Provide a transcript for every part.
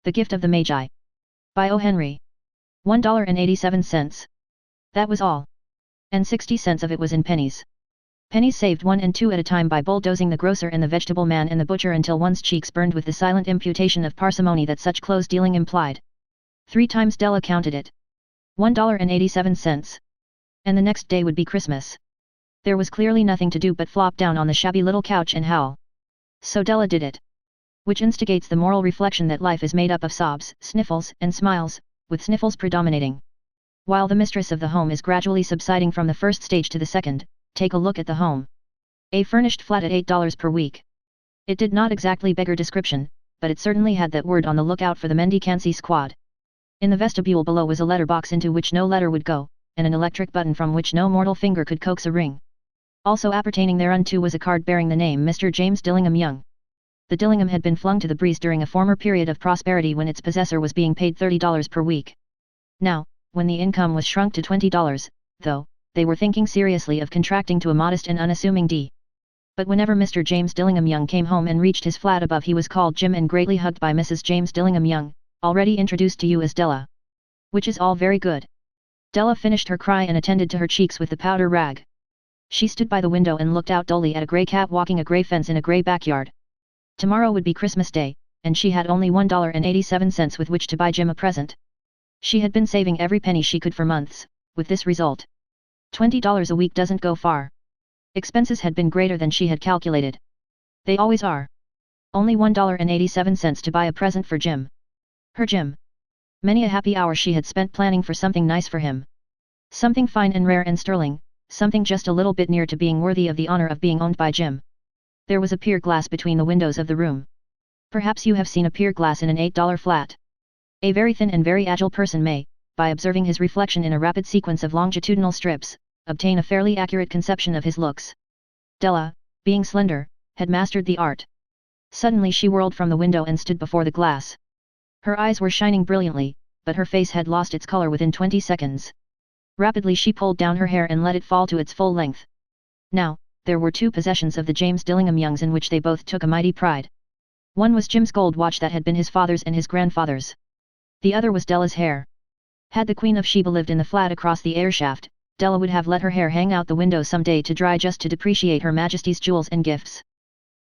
The Gift of the Magi. By O. Henry. $1.87. That was all. And 60 cents of it was in pennies. Pennies saved 1 and 2 at a time by bulldozing the grocer and the vegetable man and the butcher until one's cheeks burned with the silent imputation of parsimony that such close dealing implied. 3 times Della counted it. $1.87. And the next day would be Christmas. There was clearly nothing to do but flop down on the shabby little couch and howl. So Della did it. Which instigates the moral reflection that life is made up of sobs, sniffles, and smiles, with sniffles predominating. While the mistress of the home is gradually subsiding from the first stage to the second, take a look at the home. A furnished flat at $8 per week. It did not exactly beggar description, but it certainly had that word on the lookout for the mendicancy squad. In the vestibule below was a letterbox into which no letter would go, and an electric button from which no mortal finger could coax a ring. Also appertaining thereunto was a card bearing the name Mr. James Dillingham Young. The Dillingham had been flung to the breeze during a former period of prosperity when its possessor was being paid $30 per week. Now, when the income was shrunk to $20, though, they were thinking seriously of contracting to a modest and unassuming D. But whenever Mr. James Dillingham Young came home and reached his flat above, he was called Jim and greatly hugged by Mrs. James Dillingham Young, already introduced to you as Della. Which is all very good. Della finished her cry and attended to her cheeks with the powder rag. She stood by the window and looked out dully at a grey cat walking a grey fence in a grey backyard. Tomorrow would be Christmas Day, and she had only $1.87 with which to buy Jim a present. She had been saving every penny she could for months, with this result. $20 a week doesn't go far. Expenses had been greater than she had calculated. They always are. Only $1.87 to buy a present for Jim. Her Jim. Many a happy hour she had spent planning for something nice for him. Something fine and rare and sterling, something just a little bit near to being worthy of the honor of being owned by Jim. There was a pier glass between the windows of the room. Perhaps you have seen a pier glass in an $8 flat. A very thin and very agile person may, by observing his reflection in a rapid sequence of longitudinal strips, obtain a fairly accurate conception of his looks. Della, being slender, had mastered the art. Suddenly she whirled from the window and stood before the glass. Her eyes were shining brilliantly, but her face had lost its color within 20 seconds. Rapidly she pulled down her hair and let it fall to its full length. Now, there were 2 possessions of the James Dillingham Youngs in which they both took a mighty pride. One was Jim's gold watch that had been his father's and his grandfather's. The other was Della's hair. Had the Queen of Sheba lived in the flat across the airshaft, Della would have let her hair hang out the window some day to dry just to depreciate Her Majesty's jewels and gifts.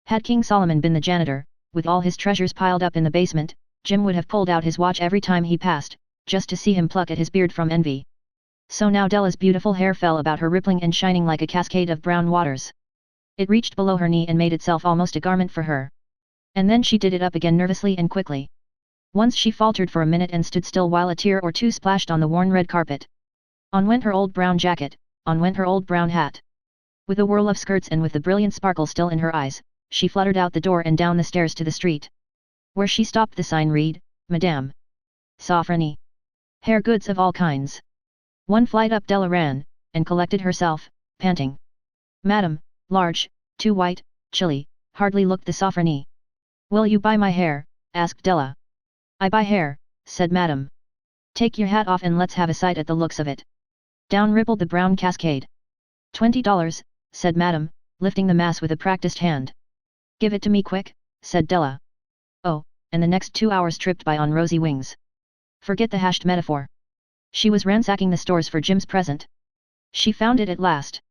Had King Solomon been the janitor, with all his treasures piled up in the basement, Jim would have pulled out his watch every time he passed, just to see him pluck at his beard from envy. So now Della's beautiful hair fell about her rippling and shining like a cascade of brown waters. It reached below her knee and made itself almost a garment for her. And then she did it up again nervously and quickly. Once she faltered for a minute and stood still while a tear or two splashed on the worn red carpet. On went her old brown jacket, on went her old brown hat. With a whirl of skirts and with the brilliant sparkle still in her eyes, she fluttered out the door and down the stairs to the street. Where she stopped the sign read, Madame Sofronie. Hair goods of all kinds. 1 flight up Della ran, and collected herself, panting. Madam, large, 2 white, chilly, hardly looked the Sofronie. Will you buy my hair? Asked Della. I buy hair, said Madame. Take your hat off and let's have a sight at the looks of it. Down rippled the brown cascade. $20, said Madame, lifting the mass with a practiced hand. Give it to me quick, said Della. Oh, and the next 2 hours tripped by on rosy wings. Forget the hashed metaphor. She was ransacking the stores for Jim's present. She found it at last.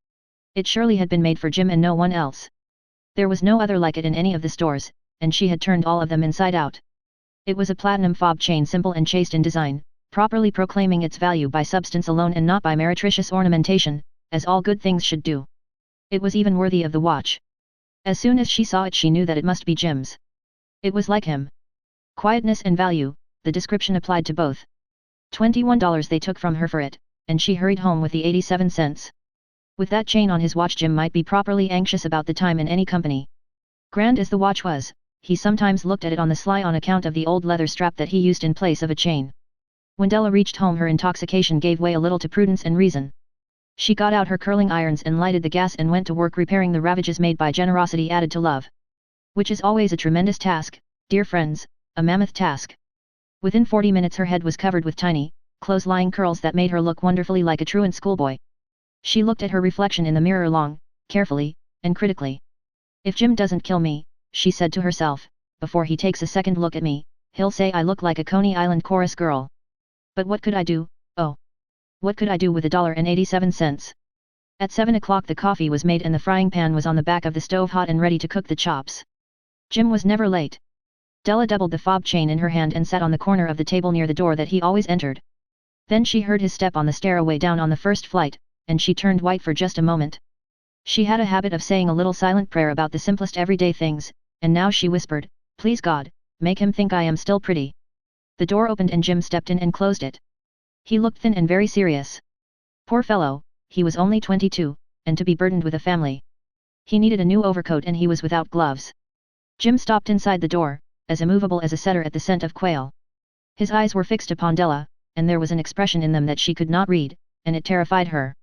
It surely had been made for Jim and no one else. There was no other like it in any of the stores, and she had turned all of them inside out. It was a platinum fob chain, simple and chaste in design, properly proclaiming its value by substance alone and not by meretricious ornamentation, as all good things should do. It was even worthy of the watch. As soon as she saw it she knew that it must be Jim's. It was like him. Quietness and value, the description applied to both. $21 they took from her for it, and she hurried home with the 87 cents. With that chain on his watch Jim might be properly anxious about the time in any company. Grand as the watch was, he sometimes looked at it on the sly on account of the old leather strap that he used in place of a chain. When Della reached home her intoxication gave way a little to prudence and reason. She got out her curling irons and lighted the gas and went to work repairing the ravages made by generosity added to love. Which is always a tremendous task, dear friends, a mammoth task. Within 40 minutes her head was covered with tiny, close-lying curls that made her look wonderfully like a truant schoolboy. She looked at her reflection in the mirror long, carefully, and critically. If Jim doesn't kill me, she said to herself, before he takes a second look at me, he'll say I look like a Coney Island chorus girl. But what could I do? Oh! What could I do with $1.87? At 7 o'clock the coffee was made and the frying pan was on the back of the stove hot and ready to cook the chops. Jim was never late. Della doubled the fob chain in her hand and sat on the corner of the table near the door that he always entered. Then she heard his step on the stairway down on the first flight, and she turned white for just a moment. She had a habit of saying a little silent prayer about the simplest everyday things, and now she whispered, "Please God, make him think I am still pretty." The door opened and Jim stepped in and closed it. He looked thin and very serious. Poor fellow, he was only 22, and to be burdened with a family. He needed a new overcoat and he was without gloves. Jim stopped inside the door, as immovable as a setter at the scent of quail. His eyes were fixed upon Della, and there was an expression in them that she could not read, and it terrified her.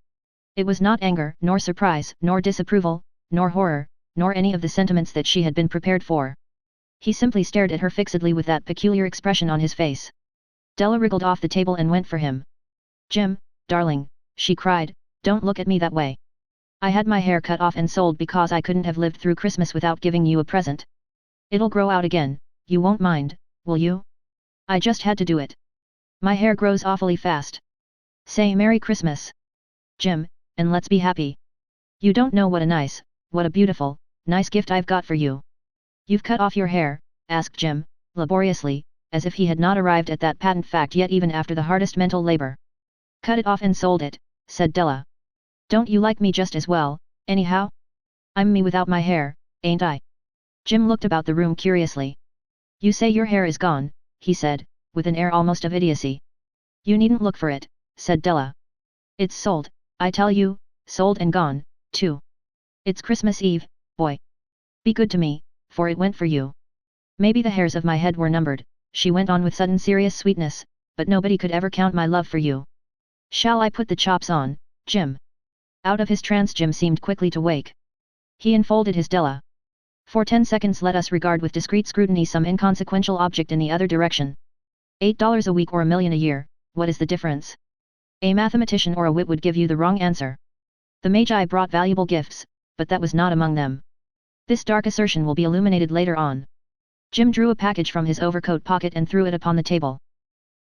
It was not anger, nor surprise, nor disapproval, nor horror, nor any of the sentiments that she had been prepared for. He simply stared at her fixedly with that peculiar expression on his face. Della wriggled off the table and went for him. "Jim, darling," she cried, "don't look at me that way. I had my hair cut off and sold because I couldn't have lived through Christmas without giving you a present. It'll grow out again, you won't mind, will you? I just had to do it. My hair grows awfully fast. Say Merry Christmas, Jim, and let's be happy. You don't know what a beautiful, nice gift I've got for you." "You've cut off your hair?" asked Jim, laboriously, as if he had not arrived at that patent fact yet even after the hardest mental labor. "Cut it off and sold it," said Della. "Don't you like me just as well, anyhow? I'm me without my hair, ain't I?" Jim looked about the room curiously. "You say your hair is gone," he said, with an air almost of idiocy. "You needn't look for it," said Della. "It's sold, I tell you, sold and gone, too. It's Christmas Eve, boy. Be good to me, for it went for you. Maybe the hairs of my head were numbered," she went on with sudden serious sweetness, "but nobody could ever count my love for you. Shall I put the chops on, Jim?" Out of his trance Jim seemed quickly to wake. He enfolded his Della. "For 10 seconds let us regard with discreet scrutiny some inconsequential object in the other direction. $8 a week or $1 million a year, what is the difference? A mathematician or a wit would give you the wrong answer. The Magi brought valuable gifts, but that was not among them. This dark assertion will be illuminated later on." Jim drew a package from his overcoat pocket and threw it upon the table.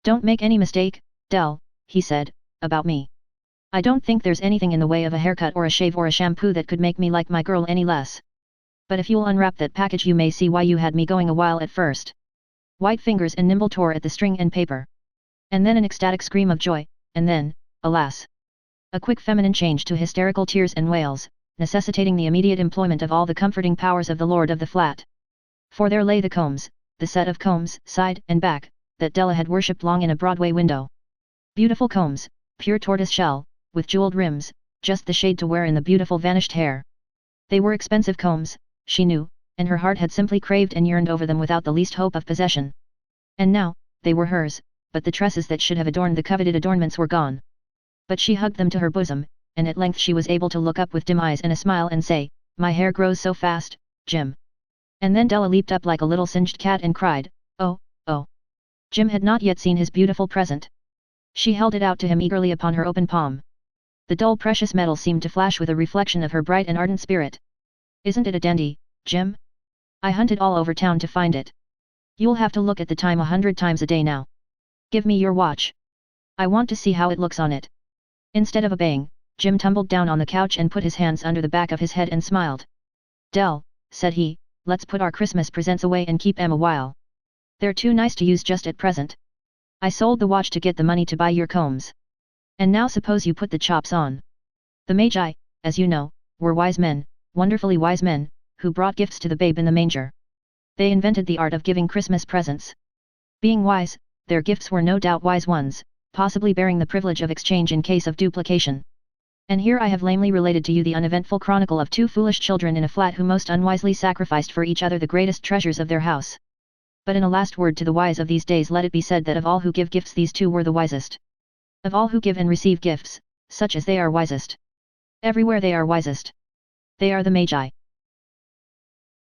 "Don't make any mistake, Dell," he said, "about me. I don't think there's anything in the way of a haircut or a shave or a shampoo that could make me like my girl any less. But if you'll unwrap that package you may see why you had me going a while at first." White fingers and nimble tore at the string and paper. And then an ecstatic scream of joy, and then, alas! A quick feminine change to hysterical tears and wails, necessitating the immediate employment of all the comforting powers of the lord of the flat. For there lay the combs, the set of combs, side and back, that Della had worshipped long in a Broadway window. Beautiful combs, pure tortoise shell, with jeweled rims, just the shade to wear in the beautiful vanished hair. They were expensive combs, she knew, and her heart had simply craved and yearned over them without the least hope of possession. And now, they were hers, but the tresses that should have adorned the coveted adornments were gone. But she hugged them to her bosom, and at length she was able to look up with dim eyes and a smile and say, "My hair grows so fast, Jim." And then Della leaped up like a little singed cat and cried, "Oh, oh." Jim had not yet seen his beautiful present. She held it out to him eagerly upon her open palm. The dull precious metal seemed to flash with a reflection of her bright and ardent spirit. "Isn't it a dandy, Jim? I hunted all over town to find it. You'll have to look at the time 100 times a day now. Give me your watch. I want to see how it looks on it." Instead of obeying, Jim tumbled down on the couch and put his hands under the back of his head and smiled. "Dell," said he, "let's put our Christmas presents away and keep 'em a while. They're too nice to use just at present. I sold the watch to get the money to buy your combs. And now suppose you put the chops on." The Magi, as you know, were wise men, wonderfully wise men, who brought gifts to the babe in the manger. They invented the art of giving Christmas presents. Being wise, their gifts were no doubt wise ones, possibly bearing the privilege of exchange in case of duplication. And here I have lamely related to you the uneventful chronicle of two foolish children in a flat who most unwisely sacrificed for each other the greatest treasures of their house. But in a last word to the wise of these days let it be said that of all who give gifts these two were the wisest. Of all who give and receive gifts, such as they are wisest. Everywhere they are wisest. They are the Magi.